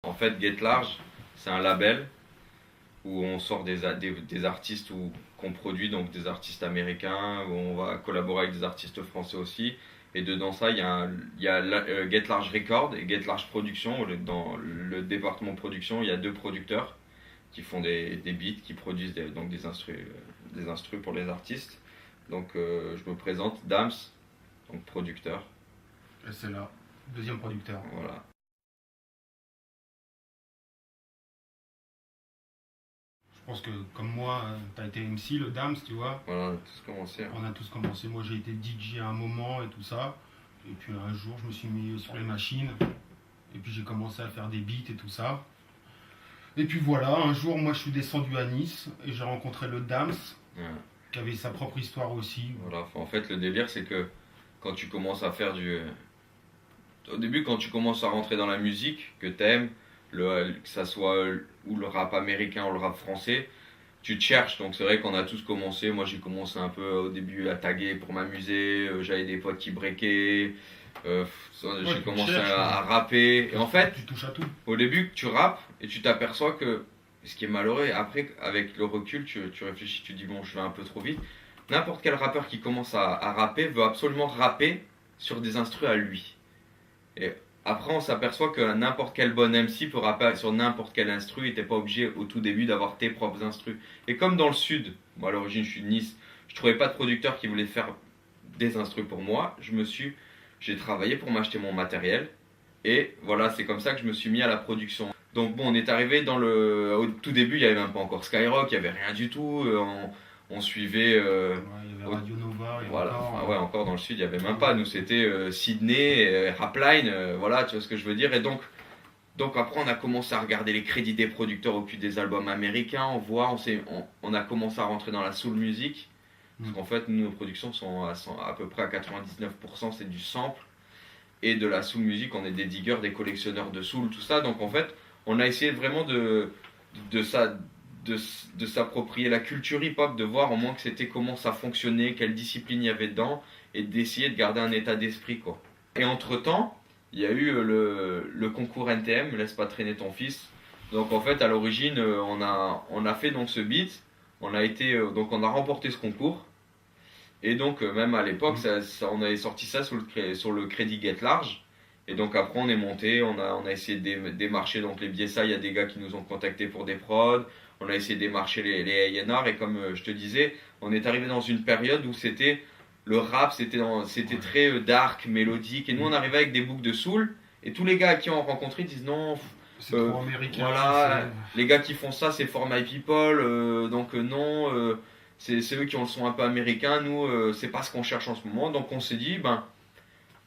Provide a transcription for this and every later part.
En fait, Get Large, c'est un label où on sort des artistes qu'on produit, donc des artistes américains, où on va collaborer avec des artistes français aussi. Et dedans ça, il y a Get Large Record et Get Large Production. Dans le département production, il y a deux producteurs qui font des beats, qui produisent donc des instrus pour les artistes. Donc je me présente, Dams, donc producteur. Et c'est là, deuxième producteur. Voilà. Je pense que comme moi, tu as été MC, le Dams, tu vois. Voilà, on a tous commencé. On a tous commencé. Moi, j'ai été DJ à un moment et tout ça. Et puis un jour, je me suis mis sur les machines. Et puis j'ai commencé à faire des beats et tout ça. Et puis voilà, un jour, moi, je suis descendu à Nice et j'ai rencontré le Dams, Ouais. qui avait sa propre histoire aussi. Voilà. Enfin, en fait, le délire, c'est que quand tu commences à faire du. Au début, quand tu commences à rentrer dans la musique que t'aimes, que ça soit ou le rap américain ou le rap français, tu te cherches. Donc c'est vrai qu'on a tous commencé. Moi, j'ai commencé un peu au début à taguer pour m'amuser. J'avais des potes qui breakaient. J'ai tu commencé cherches, à rapper. Et en fait, Tu touches à tout. au début, tu rappes et tu t'aperçois que ce qui est malheureux, après, avec le recul, tu réfléchis, tu dis bon, je vais un peu trop vite. N'importe quel rappeur qui commence à rapper veut absolument rapper sur des instrus à lui. Et après, on s'aperçoit que n'importe quel bon MC peut rapper sur n'importe quel instru et t'es pas obligé au tout début d'avoir tes propres instrus. Et comme dans le sud, moi à l'origine je suis de Nice, je trouvais pas de producteur qui voulait faire des instrus pour moi. J'ai travaillé pour m'acheter mon matériel et voilà, c'est comme ça que je me suis mis à la production. Donc bon, on est arrivé au tout début, il y avait même pas encore Skyrock, il y avait rien du tout. On suivait. Ouais, il y avait Radio Nova et Voilà, encore. enfin, ouais, encore dans le sud, il n'y avait même pas. Nous, c'était Sydney, Rapline, voilà, tu vois ce que je veux dire. Et donc après, on a commencé à regarder les crédits des producteurs au cul des albums américains. On a commencé à rentrer dans la soul music. Parce qu'en fait, nos productions sont à peu près à 99%, c'est du sample. Et de la soul music, on est des diggers, des collectionneurs de soul, tout ça. Donc en fait, on a essayé vraiment de ça de s'approprier la culture hip-hop, de voir au moins que c'était comment ça fonctionnait, quelle discipline il y avait dedans, et d'essayer de garder un état d'esprit, quoi. Et entre-temps, il y a eu le concours NTM, Laisse pas traîner ton fils. Donc en fait, à l'origine, on a fait donc ce beat, donc on a remporté ce concours, et donc même à l'époque, on avait sorti ça sur le crédit Get Large. Et donc après on est monté, on a essayé de démarcher donc les BSA, il y a des gars qui nous ont contactés pour des prods, on a essayé de démarcher les A&R et comme je te disais, on est arrivé dans une période où le rap, c'était très dark, mélodique, et nous on arrivait avec des boucles de soul, et tous les gars à qui on rencontrait disent non, C'est trop américain. voilà, les gars qui font ça c'est for my people, donc non, c'est eux qui ont le son un peu américain, nous c'est pas ce qu'on cherche en ce moment, donc on s'est dit, ben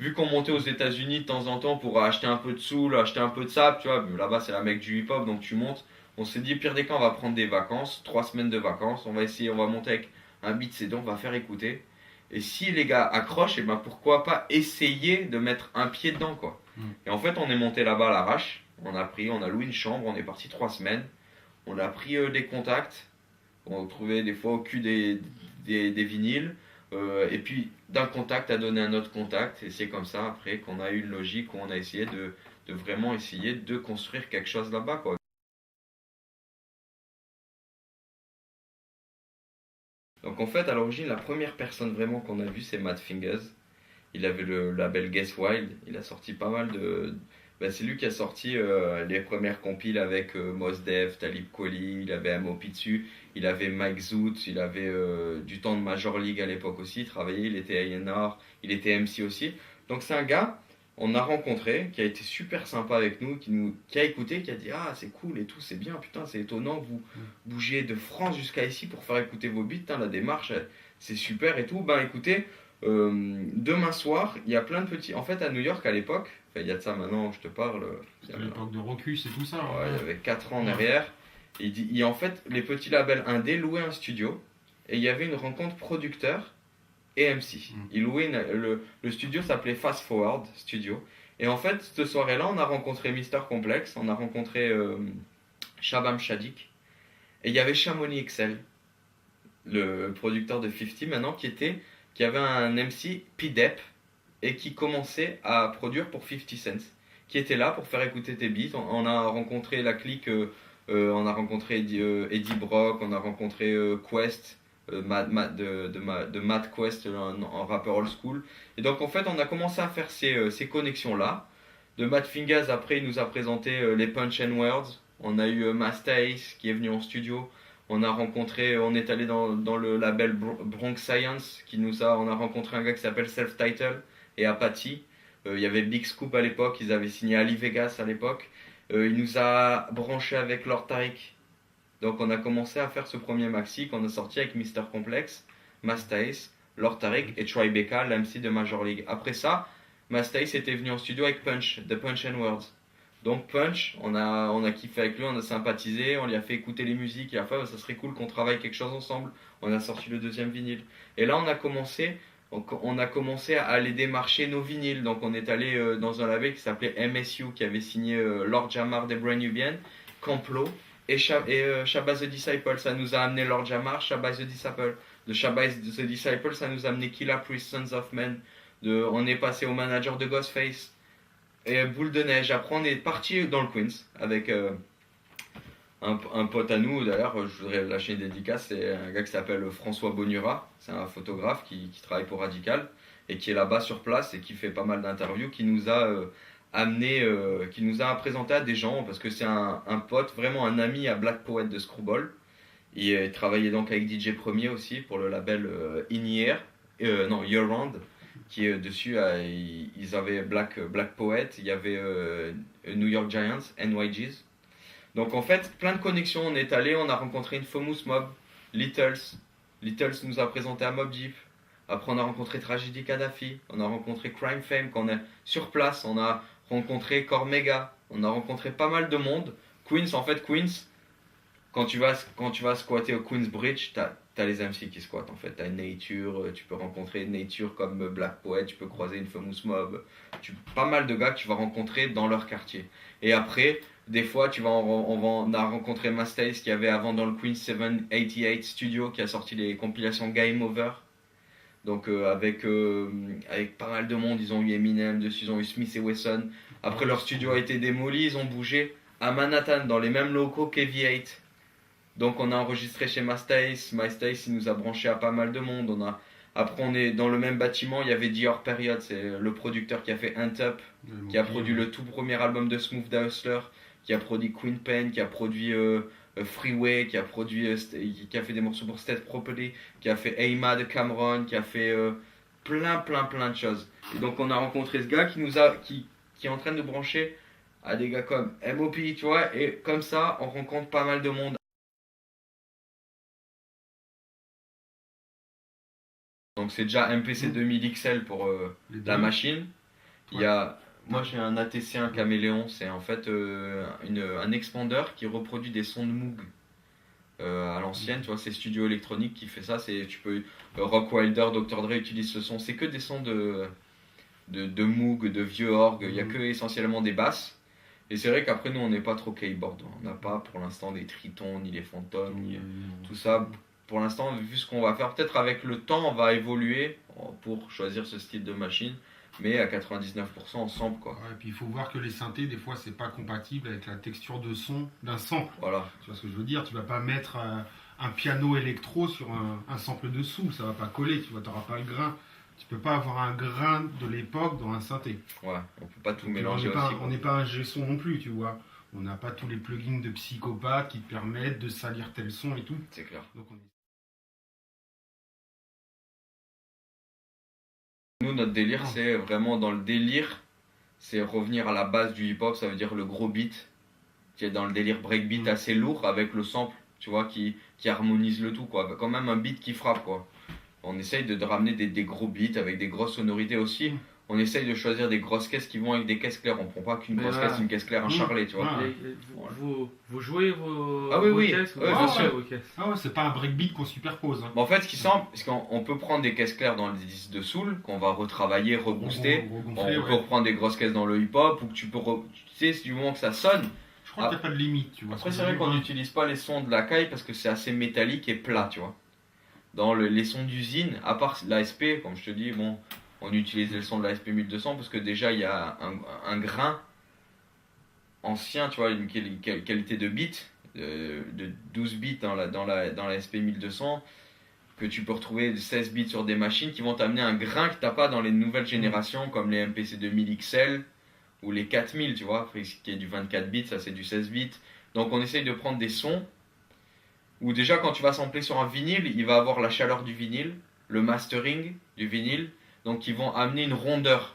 vu qu'on montait aux États-Unis de temps en temps pour acheter un peu de soul, acheter un peu de sap, tu vois, là-bas c'est la mecque du hip-hop, donc tu montes. On s'est dit, pire des cas, on va prendre des vacances, 3 semaines de vacances, on va essayer, on va monter avec un beat CD, on va faire écouter. Et si les gars accrochent, et ben pourquoi pas essayer de mettre un pied dedans, quoi. Et en fait, on est monté là-bas à l'arrache, on a loué une chambre, on est parti 3 semaines, on a pris des contacts, on trouvait des fois au cul des vinyles. Et puis d'un contact à donner un autre contact, et c'est comme ça après qu'on a eu une logique où on a essayé de vraiment essayer de construire quelque chose là-bas, quoi. Donc en fait à l'origine la première personne vraiment qu'on a vue c'est Matt Fingers. Il avait le label Guess Wild, il a sorti pas mal de... Ben, c'est lui qui a sorti les premières compiles avec Mos Def, Talib Kweli, il avait M.O.P. dessus, il avait Mike Zoot, il avait du temps de Major League à l'époque aussi, il travaillait, il était A&R, il était MC aussi. Donc c'est un gars, on a rencontré, qui a été super sympa avec nous, qui a écouté, qui a dit ah c'est cool et tout, c'est bien, putain c'est étonnant que vous bougez de France jusqu'à ici pour faire écouter vos beats, putain, la démarche c'est super et tout. Ben écoutez, demain soir, il y a plein de petits. En fait, à New York à l'époque, enfin, il y a de ça maintenant, je te parle. C'était l'époque de Rocus et tout ça. Ouais, il y avait 4 ans derrière. Et en fait, les petits labels indés louaient un studio et il y avait une rencontre producteur et MC. Ils louaient le studio s'appelait Fast Forward Studio. Et en fait, cette soirée-là, on a rencontré Mister Complex, on a rencontré Shabam Shadik et il y avait Chamonix XL, le producteur de 50 maintenant, qui avait un MC P-Dep et qui commençait à produire pour 50 Cent, qui étaient là pour faire écouter tes beats. On a rencontré la clique, on a rencontré Eddie Brock, on a rencontré Quest, de Matt Quest, un rappeur old school. Et donc en fait, on a commencé à faire ces connexions-là. De Matt Fingers, après, il nous a présenté les Punch and Words. On a eu Masta Ace qui est venu en studio. On est allé dans le label Bronx Science, on a rencontré un gars qui s'appelle Self Title et Apathy. Il y avait Big Scoop à l'époque, ils avaient signé Ali Vegas à l'époque. Il nous a branché avec Lord Tariq. Donc on a commencé à faire ce premier maxi qu'on a sorti avec Mister Complex, Masta Ace, Lord Tariq et Tribeca, l'MC de Major League. Après ça, Masta Ace était venu en studio avec Punch, The Punch and Words. Donc Punch, on a kiffé avec lui, on a sympathisé, on lui a fait écouter les musiques, il a fait ça serait cool qu'on travaille quelque chose ensemble. On a sorti le deuxième vinyle. Et là on a commencé à aller démarcher nos vinyles. Donc on est allé dans un label qui s'appelait MSU, qui avait signé Lord Jamar des Brand Nubian, Camplo et Shabazz the Disciple. Ça nous a amené Lord Jamar, Shabazz the Disciple. De Shabazz the Disciple, ça nous a amené Killah Priest, Sons of Men. On est passé au manager de Ghostface. Et Boule de Neige. Après, on est parti dans le Queens avec un pote à nous. D'ailleurs, je voudrais lâcher une dédicace. C'est un gars qui s'appelle François Bonura. C'est un photographe qui travaille pour Radical et qui est là-bas sur place et qui fait pas mal d'interviews. Qui nous a qui nous a présenté à des gens parce que c'est un pote, vraiment un ami à Black Poet de Screwball. Il travaillait donc avec DJ Premier aussi pour le label In Year, Year Round. Qui dessus, ils avaient Black Poet, il y avait New York Giants, NYGs. Donc en fait, plein de connexions. On est allé, on a rencontré une Famous Mob, Littles. Littles nous a présenté à Mob Deep. Après, on a rencontré Tragedy Kadhafi, on a rencontré Crime Fame quand on est sur place, on a rencontré Cormega, on a rencontré pas mal de monde. Queens, quand tu vas squatter au Queensbridge, t'as les MC qui squattent en fait. T'as Nature, tu peux rencontrer Nature comme Black Poet, tu peux croiser une Famous Mob. Pas mal de gars que tu vas rencontrer dans leur quartier. Et après, des fois, on a rencontré Mastace qui avait avant dans le Queen 788 Studio qui a sorti les compilations Game Over. Donc avec pas mal de monde, ils ont eu Eminem dessus, ils ont eu Smith et Wesson. Après leur studio a été démoli, ils ont bougé à Manhattan dans les mêmes locaux qu'Heavy8. Donc on a enregistré chez Mastace il nous a branché à pas mal de monde. Après on est dans le même bâtiment, il y avait Dior Period, c'est le producteur qui a fait Hunt Up, qui a produit le tout premier album de Smooth Da Hustler, qui a produit Queen Pen, qui a produit Freeway, qui a fait des morceaux pour State Property, qui a fait Aima de Cameron, qui a fait plein de choses. Et donc on a rencontré ce gars qui est en train de nous brancher à des gars comme MOP, tu vois, et comme ça on rencontre pas mal de monde. Donc c'est déjà MPC 2000 XL pour la machine. Il y a, moi j'ai un ATC, un Caméléon, c'est en fait un expander qui reproduit des sons de Moog à l'ancienne, tu vois, c'est Studio Électronique qui fait ça. Rock Wilder, Dr Dre utilisent ce son, c'est que des sons de Moog, de vieux orgues, il n'y a que essentiellement des basses. Et c'est vrai qu'après nous on n'est pas trop keyboard, on n'a pas pour l'instant des tritons, ni les phantoms, ni tout ça. Pour l'instant, vu ce qu'on va faire, peut-être avec le temps, on va évoluer pour choisir ce style de machine, mais à 99% ensemble, quoi. Ouais, et puis il faut voir que les synthés, des fois, c'est pas compatible avec la texture de son d'un sample. Voilà. Tu vois ce que je veux dire? Tu vas pas mettre un piano électro sur un sample dessous, ça va pas coller, tu vois, t'auras pas le grain. Tu peux pas avoir un grain de l'époque dans un synthé. Ouais, on peut pas tout Donc, mélanger aussi. On n'est pas un G-son non plus, tu vois. On n'a pas tous les plugins de psychopathe qui te permettent de salir tel son et tout. C'est clair. Donc Nous, notre délire, c'est vraiment dans le délire, c'est revenir à la base du hip-hop, ça veut dire le gros beat, qui est dans le délire breakbeat assez lourd avec le sample, tu vois, qui harmonise le tout, quoi. Quand même un beat qui frappe, quoi. On essaye de ramener des gros beats avec des grosses sonorités aussi. On essaye de choisir des grosses caisses qui vont avec des caisses claires. On prend pas qu'une grosse caisse, une caisse claire, un charlet, tu vois. Vous jouez vos, vos caisses bien sûr. vos caisses. Ah ouais, c'est pas un breakbeat qu'on superpose. Hein. En fait, ce qui semble, parce qu'on peut prendre des caisses claires dans les disques de soul, qu'on va retravailler, rebooster. On peut reprendre des grosses caisses dans le hip-hop, ou que tu peux. Tu sais, du moment que ça sonne. Je crois qu'il n'y a pas de limite, tu vois. Après, c'est vrai qu'on n'utilise pas les sons de la caille parce que c'est assez métallique et plat, tu vois. Dans les sons d'usine, à part l'ASP, comme je te dis, bon, on utilise les sons de l'ASP 1200 parce que déjà il y a un grain ancien, tu vois, une qualité de bits, de 12 bits dans la SP 1200, que tu peux retrouver de 16 bits sur des machines qui vont t'amener un grain que t'as pas dans les nouvelles générations comme les MPC 2000 XL ou les 4000, tu vois, qui est du 24 bits, ça c'est du 16 bits. Donc on essaye de prendre des sons où déjà quand tu vas sampler sur un vinyle, il va avoir la chaleur du vinyle, le mastering du vinyle, donc ils vont amener une rondeur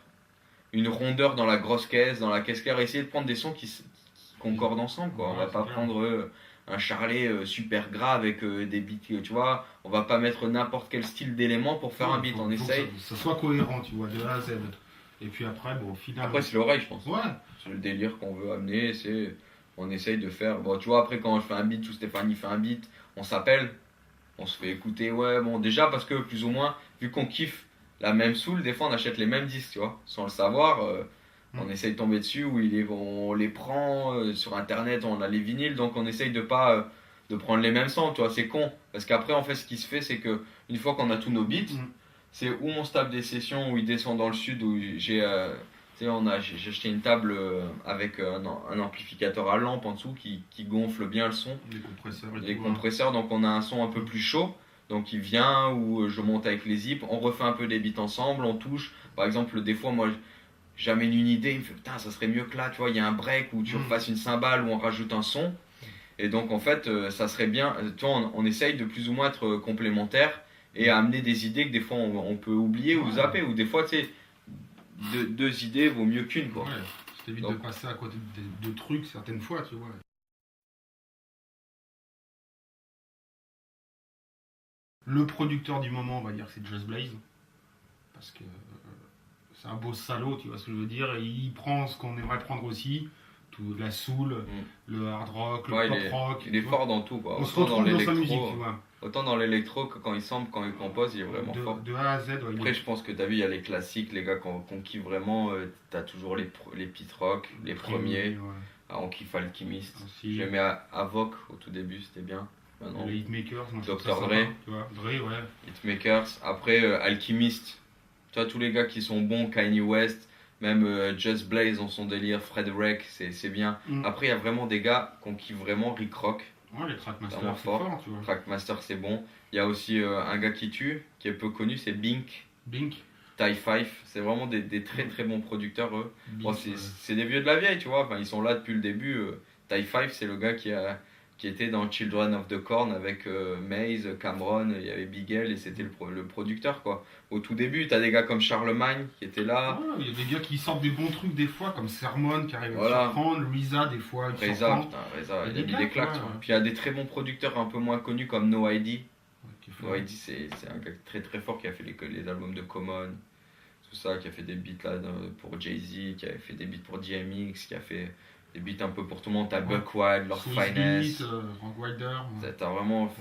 dans la grosse caisse, dans la caisse claire, essayer de prendre des sons qui concordent ensemble, quoi. On va pas prendre un charlet super gras avec des beats, tu vois. On va pas mettre n'importe quel style d'élément pour faire un beat. On essaye. Que ça soit cohérent, tu vois, de A à Z. Et puis après, bon, au final. Après, c'est l'oreille, je pense. Ouais. C'est le délire qu'on veut amener. On essaye de faire. Bon, tu vois, après, quand je fais un beat ou Stéphanie fait un beat, on s'appelle, on se fait écouter. Ouais, bon, déjà, parce que plus ou moins, vu qu'on kiffe la même soul, des fois, on achète les mêmes disques, tu vois, sans le savoir. On essaye de tomber dessus, on les prend sur internet, on a les vinyles, donc on essaye de pas de prendre les mêmes sons, tu vois, c'est con. Parce qu'après, en fait, ce qui se fait, c'est que une fois qu'on a tous nos beats, c'est où on se tape des sessions où il descend dans le sud, où j'ai acheté une table avec un amplificateur à lampe en dessous qui gonfle bien le son. Les compresseurs, donc on a un son un peu plus chaud. Donc il vient, où je monte avec les zips, on refait un peu des beats ensemble, on touche. Par exemple, des fois, moi, j'amène une idée, il me fait putain, ça serait mieux que là, tu vois, il y a un break où tu refasses une cymbale, où on rajoute un son. Et donc en fait, ça serait bien, tu vois, on essaye de plus ou moins être complémentaires et à amener des idées que des fois on peut oublier ou zapper, ou des fois, tu sais, deux idées vaut mieux qu'une, quoi. Ouais, ça t'évite de passer à côté de trucs certaines fois, tu vois. Le producteur du moment, on va dire, c'est Just Blaze. Parce que c'est un beau salaud, tu vois ce que je veux dire. Et il prend ce qu'on aimerait prendre aussi. Tout, la soul, le hard rock, le pop rock. Il est fort dans tout, quoi. On se retrouve dans sa musique, tu vois. Autant dans l'électro que quand il sample, quand il compose, il est vraiment fort. De A à Z, ouais. Après, je pense que t'as vu, il y a les classiques, les gars qu'on kiffe vraiment. T'as toujours les pit rock, les premiers. Ouais. Ah, on kiffe Alchemist. Aussi. J'aimais Avoc au tout début, c'était bien. Maintenant, les Hitmakers, moi, Dr. Dre. Tu vois, Dre, ouais. Hitmakers. Après, Alchemist. Tu vois, tous les gars qui sont bons, Kanye West, même Just Blaze dans son délire, Fred Wreck, c'est bien. Après, il y a vraiment des gars qu'on kiffe vraiment, Rick Rock. Ouais, les Trackmasters, c'est fort, tu vois. Trackmaster, c'est bon. Il y a aussi un gars qui tue, qui est peu connu, c'est Bink. Ty Five, c'est vraiment des très très bons producteurs, eux. Bon, c'est des vieux de la vieille, tu vois. Enfin, ils sont là depuis le début. Ty Five, c'est le gars qui était dans Children of the Corn avec Maze, Cameron, il y avait Bigel et c'était le producteur, quoi. Au tout début, t'as des gars comme Charlemagne qui étaient là. Ouais, il y a des gars qui sortent des bons trucs des fois, comme Sermon qui arrive à surprendre, Reza des fois. Reza, il a mis des claques. Ouais. Puis il y a des très bons producteurs un peu moins connus comme No ID. No ID, c'est un gars très très fort qui a fait les albums de Common, tout ça, qui a fait des beats là pour Jay-Z, qui a fait des beats pour DMX, qui a fait des beats un peu pour tout le monde. T'as Buck Wild, Lord Finesse. Frank Wilder. T'as vraiment.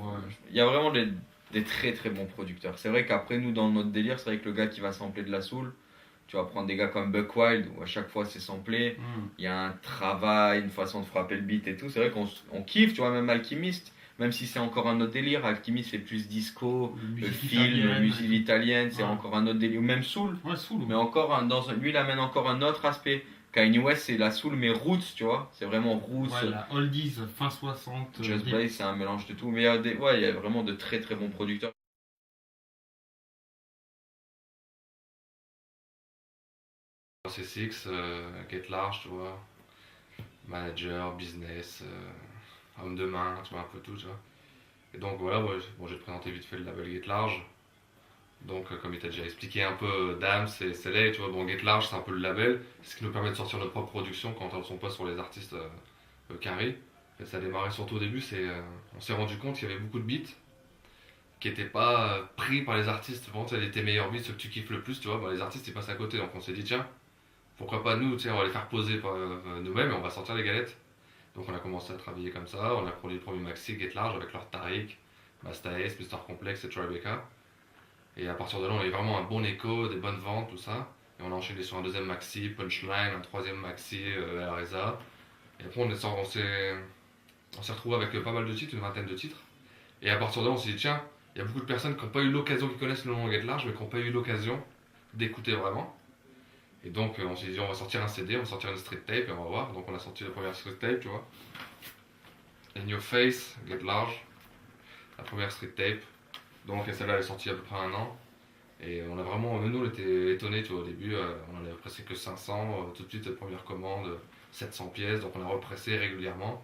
Il y a vraiment des très très bons producteurs. C'est vrai qu'après, nous, dans notre délire, c'est vrai que le gars qui va sampler de la soul, tu vas prendre des gars comme Buck Wild, où à chaque fois c'est samplé. Il y a un travail, une façon de frapper le beat et tout. C'est vrai qu'on kiffe, tu vois, même Alchemist. Même si c'est encore un autre délire, Alchemist c'est plus disco, le film, musique italienne, c'est encore un autre délire. Ou même soul. Ouais, soul. Mais encore lui, il amène encore un autre aspect. Kanye West, c'est la soul, mais roots, tu vois. C'est vraiment roots. Ouais, la oldies, fin 60. Just Blaze, c'est un mélange de tout. Mais il y a vraiment de très très bons producteurs. C'est Six, Get Large, tu vois. Manager, business, homme de main, tu vois, un peu tout, tu vois. Et donc voilà, je vais te présenter vite fait le label Get Large. Donc, comme il t'a déjà expliqué un peu, Dams et Selay, tu vois, bon, Get Large, c'est un peu le label, c'est ce qui nous permet de sortir notre propre production quand on ne sont pas sur les artistes carrés. Et ça a démarré surtout au début, on s'est rendu compte qu'il y avait beaucoup de beats qui n'étaient pas pris par les artistes. Bon, tu sais, tes meilleurs beats, ceux que tu kiffes le plus, tu vois, les artistes ils passent à côté. Donc on s'est dit, tiens, pourquoi pas nous, tu sais, on va les faire poser par nous-mêmes et on va sortir les galettes. Donc on a commencé à travailler comme ça, on a produit le premier maxi Get Large avec Lord Tariq, Masta S, Mr. Complex et Tribeca. Et à partir de là, on a eu vraiment un bon écho, des bonnes ventes, tout ça. Et on a enchaîné sur un deuxième maxi, Punchline, un troisième maxi, Reza. Et après, on s'est retrouvé avec pas mal de titres, une vingtaine de titres. Et à partir de là, on s'est dit, tiens, il y a beaucoup de personnes qui n'ont pas eu l'occasion, qui connaissent le nom Get Large, mais qui n'ont pas eu l'occasion d'écouter vraiment. Et donc on s'est dit on va sortir un CD, on va sortir une street tape et on va voir. Donc on a sorti la première street tape, tu vois. In Your Face, Get Large, la première street tape. Donc celle-là elle est sortie il y a à peu près 1 an. Et on a vraiment, nous on était étonnés, tu vois, au début, on en avait pressé que 500, tout de suite, la première commande, 700 pièces, donc on a repressé régulièrement.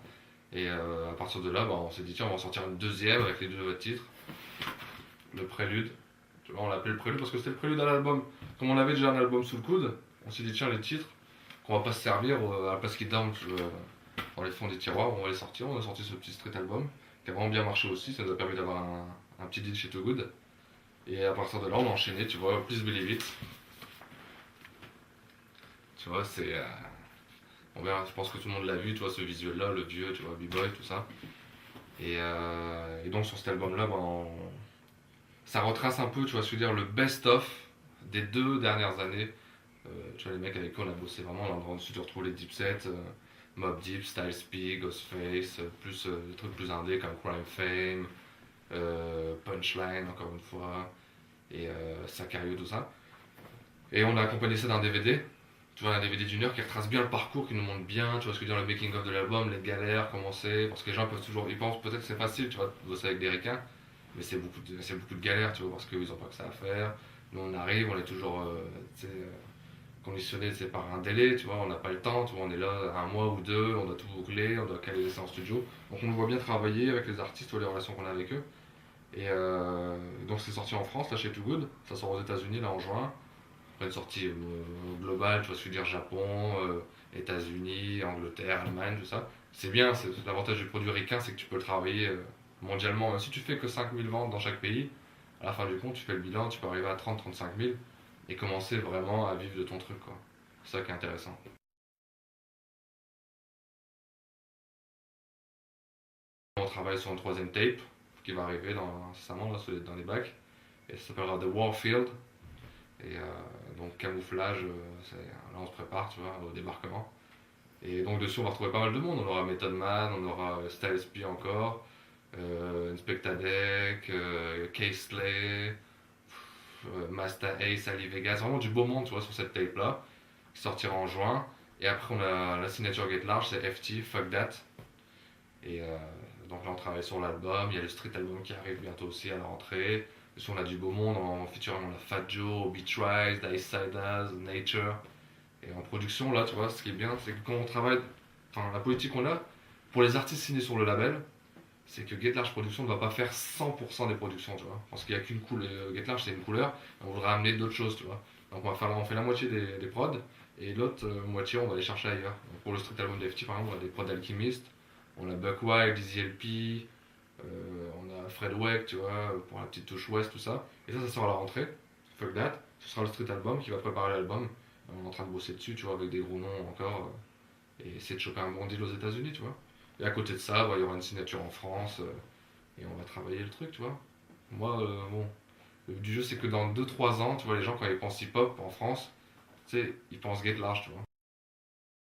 Et à partir de là, bah, on s'est dit, tiens, on va sortir une deuxième avec les 2 titres. Le Prélude, tu vois, on l'a appelé le Prélude parce que c'était le prélude à l'album. Comme on avait déjà un album sous le coude, on s'est dit, tiens, les titres, qu'on va pas se servir à la place qu'ils dorment dans les fonds des tiroirs, on va les sortir. On a sorti ce petit street album, qui a vraiment bien marché aussi, ça nous a permis d'avoir un petit deal chez Too Good. Et à partir de là, on a enchaîné, tu vois, Please Believe It. Tu vois, c'est. On verra, je pense que tout le monde l'a vu, tu vois, ce visuel-là, le vieux, tu vois, B-Boy, tout ça. Et donc sur cet album-là, ben, ça retrace un peu, tu vois, je veux dire, le best-of des 2 dernières années. Tu vois, les mecs avec qui on a bossé vraiment, on a ensuite retrouvé les deep sets, Mobb Deep, Styles P, Ghostface, plus des trucs plus indés comme Crime Fame, Punchline, encore une fois, et Sakario, tout ça. Et on a accompagné ça d'un DVD. Tu vois, un DVD d'une heure qui retrace bien le parcours, qui nous montre bien, tu vois ce que je veux dire, le making of de l'album, les galères, comment c'est, parce que les gens peuvent toujours, ils pensent peut-être que c'est facile, tu vois, de bosser avec des ricains, mais c'est beaucoup de galères, tu vois, parce qu'ils ont pas que ça à faire. Nous on arrive, on est toujours, conditionné par un délai, tu vois, on n'a pas le temps, tu vois, on est là 1 mois ou 2, on doit tout boucler, on doit caler les séances studio, donc on le voit bien travailler avec les artistes, tu vois, les relations qu'on a avec eux. Et donc c'est sorti en France, là chez Too Good, ça sort aux États-Unis là en juin. Une sortie globale, tu vois, je veux dire Japon, États-Unis, Angleterre, Allemagne, tout ça. C'est bien, c'est l'avantage du produit ricain, c'est que tu peux le travailler mondialement. Si tu fais que 5000 ventes dans chaque pays, à la fin du compte, tu fais le bilan, tu peux arriver à 30-35 000 et commencer vraiment à vivre de ton truc, quoi. C'est ça qui est intéressant. On travaille sur une 3e tape qui va arriver incessamment là, dans les bacs et ça s'appellera The Warfield. Et donc camouflage, là on se prépare, tu vois, au débarquement. Et donc dessus on va retrouver pas mal de monde. On aura Method Man, on aura Styles P encore, Inspectadec, K-Slay, Masta Ace, Ali Vegas, vraiment du beau monde, tu vois, sur cette tape là, qui sortira en juin. Et après on a la signature Get Large, c'est FT, Fuck That. Et donc là on travaille sur l'album, il y a le street album qui arrive bientôt aussi à la rentrée. On a du beau monde en featuring, on a Fat Joe, Beach Rise, The East Siders, Nature. Et en production, là, tu vois, ce qui est bien, c'est que quand on travaille, enfin, la politique qu'on a, pour les artistes signés sur le label, c'est que Get Large Production ne va pas faire 100% des productions, tu vois. Parce qu'il n'y a qu'une couleur, Get Large c'est une couleur, et on voudra amener d'autres choses, tu vois. Donc on fait la moitié des prods, et l'autre moitié on va aller chercher ailleurs. Donc pour le street album d'FT, par exemple, on a des prods d'Alchemist, on a Buck Wild, Dizzy LP, on a Fred Weck, tu vois, pour la petite touche ouest, tout ça. Et ça sort à la rentrée. Fuck That. Ce sera le street album qui va préparer l'album. On est en train de bosser dessus, tu vois, avec des gros noms encore. Et essayer de choper un bon deal aux États-Unis, tu vois. Et à côté de ça, il y aura une signature en France. Et on va travailler le truc, tu vois. Moi, bon, le but du jeu, c'est que dans 2-3 ans, tu vois, les gens, quand ils pensent hip-hop en France, tu sais, ils pensent Get Large, tu vois.